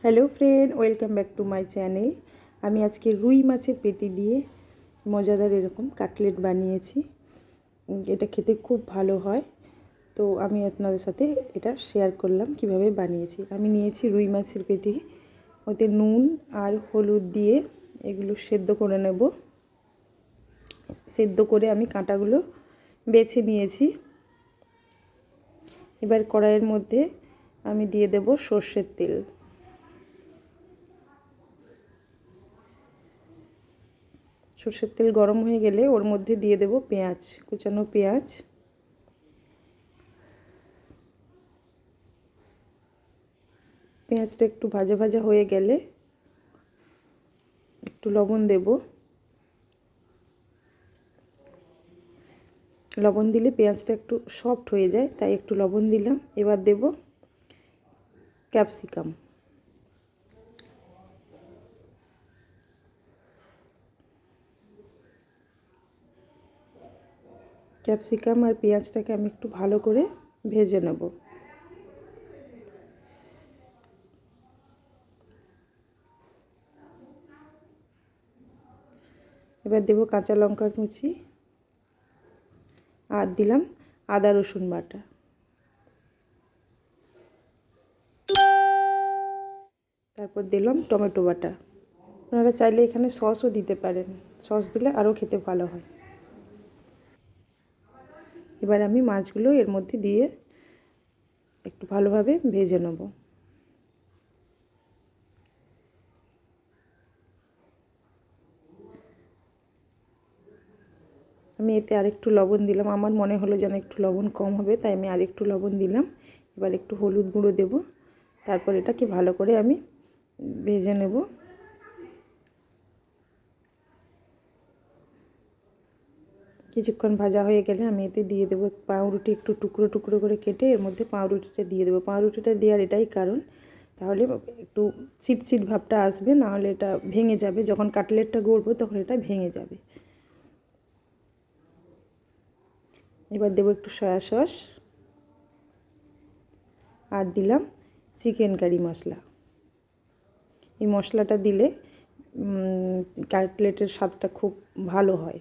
Hello friend, welcome back to my channel. আমি আজকে রুই মাছের পেটি দিয়ে মজাদার এরকম কাটলেট বানিয়েছি। এটা খেতে খুব ভালো হয়, তো আমি আপনাদের সাথে এটা শেয়ার করলাম কিভাবে বানিয়েছি। আমি নিয়েছি রুই মাছের পেটি, ওতে নুন আর হলুদ দিয়ে এগুলো সেদ্ধ করে নেব। সেদ্ধ করে আমি কাঁটাগুলো বেছে নিয়েছি। এবার কড়াইয়ের মধ্যে আমি দিয়ে দেব সর্ষের তেল। সর্ষের তেল গরম হয়ে গেলে ওর মধ্যে দিয়ে দেব পেঁয়াজ, কুচানো পেঁয়াজ। পেঁয়াজটা একটু ভাজা ভাজা হয়ে গেলে একটু লবণ দেব। লবণ দিলে পেঁয়াজটা একটু সফট হয়ে যায়, তাই একটু লবণ দিলাম। এবার দেব ক্যাপসিকাম। ক্যাপসিকাম আর পেঁয়াজটাকে আমি একটু ভালো করে ভেজে নেব। এবার দেব কাঁচা লঙ্কা কুচি আর দিলাম আদা রসুন বাটা। তারপর দিলাম টমেটো বাটা। আপনারা চাইলে এখানে সসও দিতে পারেন, সস দিলে আরও খেতে ভালো হয়। এবার আমি মাছগুলো এর মধ্যে দিয়ে একটু ভালোভাবে ভেজে নেব। আমি এতে আরেকটু লবণ দিলাম, আমার মনে হলো যেন একটু লবণ কম হবে, তাই আমি আরেকটু লবণ দিলাম। এবার একটু হলুদ গুঁড়ো দেব। তারপর এটাকে ভালো করে আমি ভেজে নেব। কিছুক্ষণ ভাজা হয়ে গেলে আমি এতে দিয়ে দেবো পাউরুটি, একটু টুকরো টুকরো করে কেটে এর মধ্যে পাউরুটিটা দিয়ে দেবো। পাউরুটিটা দেওয়ার এটাই কারণ, তাহলে একটু চিটচিট ভাবটা আসবে, নাহলে এটা ভেঙে যাবে। যখন কাটলেটটা গড়বো তখন এটা ভেঙে যাবে। এবার দেবো একটু সয়া সস আর দিলাম চিকেন কারি মশলা। এই মশলাটা দিলে কাটলেটের স্বাদটা খুব ভালো হয়।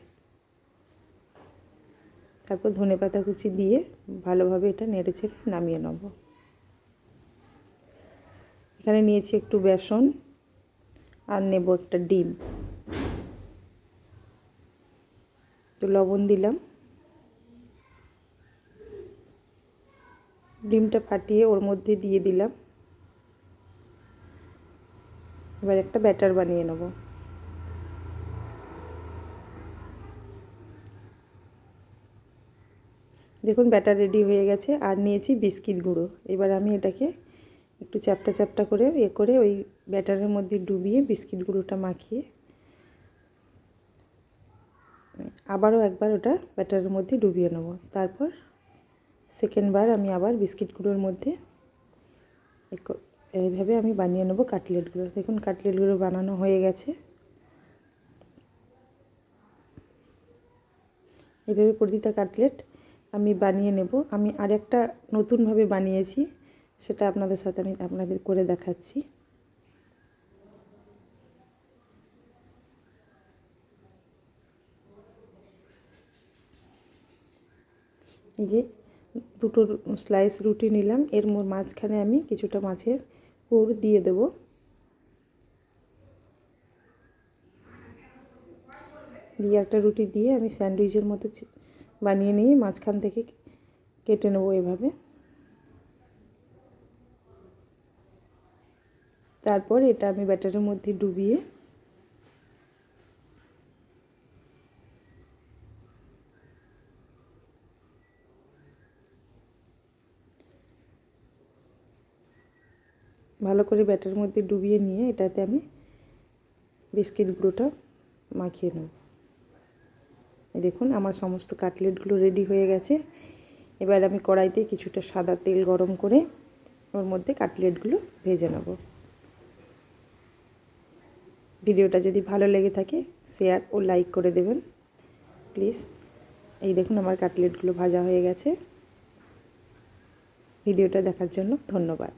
তারপর ধনেপাতা কুচি দিয়ে ভালোভাবে এটা নেড়ে ছেড়ে নামিয়ে নেব। এখানে নিয়েছি একটু বেসন আর নেব একটা ডিম। তো লবণ দিলাম। ডিমটা ফাটিয়ে ওর মধ্যে দিয়ে দিলাম। এবার একটা ব্যাটার বানিয়ে নেব। দেখুন ব্যাটার রেডি হয়ে গেছে। আর নিয়েছি বিস্কিট গুঁড়ো। এবার আমি এটাকে একটু চ্যাপটা চ্যাপটা করে করে ওই ব্যাটারের মধ্যে ডুবিয়ে বিস্কিট গুঁড়োটা মাখিয়ে আবারও একবার ওটা ব্যাটারের মধ্যে ডুবিয়ে নেব। তারপর সেকেন্ডবার আমি আবার বিস্কিট গুঁড়োর মধ্যে এইভাবে আমি বানিয়ে নেব কাটলেটগুলো। দেখুন কাটলেটগুলো বানানো হয়ে গেছে। এইভাবে প্রতিটা কাটলেট আমি বানিয়ে নেব। আমি আরেকটা নতুনভাবে বানিয়েছি, সেটা আপনাদের সাথে আমি আপনাদের করে দেখাচ্ছি। এই যে দুটো স্লাইস রুটি নিলাম, এর মাঝখানে আমি কিছুটা মাছের পুর দিয়ে দেব। দিয়ে একটা রুটি দিয়ে আমি স্যান্ডউইচের মতো বানিয়ে নিয়ে মাঝখান থেকে কেটে নেব এভাবে। তারপর এটা আমি ব্যাটারের মধ্যে ডুবিয়ে ভালো করে ব্যাটারের মধ্যে ডুবিয়ে নিয়ে এটাতে আমি বিস্কিট গুঁড়োটা মাখিয়ে নেব। দেখুন আমার সমস্ত কাটলেটগুলো রেডি হয়ে গেছে। এবার আমি কড়াইতে কিছুটা সাদা তেল গরম করে ওর মধ্যে কাটলেটগুলো ভেজে নেব। ভিডিওটা যদি ভালো লেগে থাকে শেয়ার ও লাইক করে দেবেন প্লিজ। এই দেখুন আমার কাটলেটগুলো ভাজা হয়ে গেছে। ভিডিওটা দেখার জন্য ধন্যবাদ।